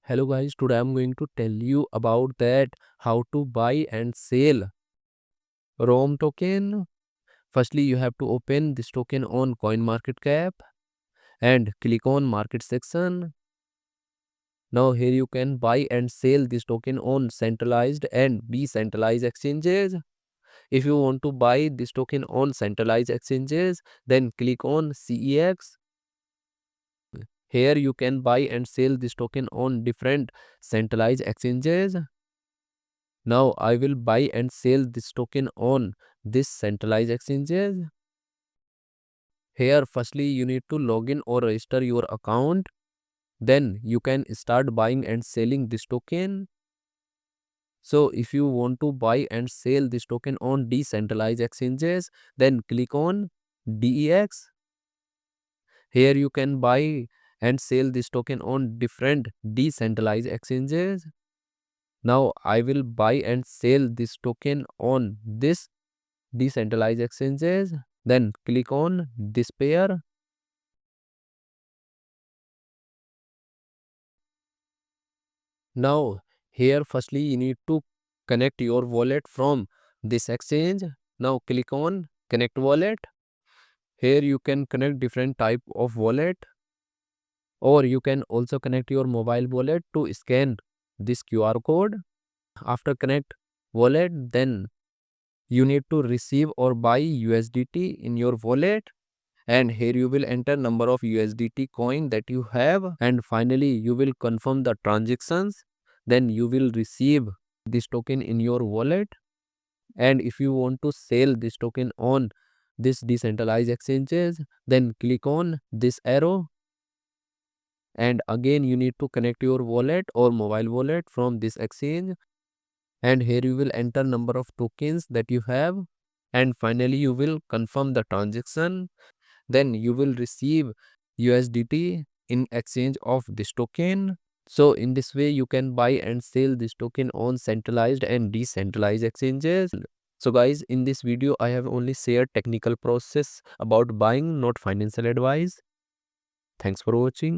Hello guys, today I'm going to tell you about that how to buy and sell ROM token. Firstly, you have to open this token on CoinMarketCap and click on market section. Now here you can buy and sell this token on centralized and decentralized exchanges. If you want to buy this token on centralized exchanges, then click on CEX. Here you can buy and sell this token on different centralized exchanges. Now I will buy and sell this token on this centralized exchanges. Here firstly you need to log in or register your account. Then you can start buying and selling this token. So if you want to buy and sell this token on decentralized exchanges, then click on DEX. Here you can buy and sell this token on different decentralized exchanges. Now I will buy and sell this token on this decentralized exchanges. Then click on this pair. Now here firstly you need to connect your wallet from this exchange. Now click on connect wallet. Here you can connect different type of wallet, or you can also connect your mobile wallet to scan this QR code. After connect wallet, then you need to receive or buy USDT in your wallet, and here you will enter number of USDT coin that you have, and finally you will confirm the transactions. Then you will receive this token in your wallet. And if you want to sell this token on this decentralized exchanges, then click on this arrow, and again you need to connect your wallet or mobile wallet from this exchange, and here you will enter number of tokens that you have, and finally you will confirm the transaction. Then you will receive USDT in exchange of this token. So in this way you can buy and sell this token on centralized and decentralized exchanges. So guys, in this video I have only shared technical process about buying, not financial advice. Thanks for watching.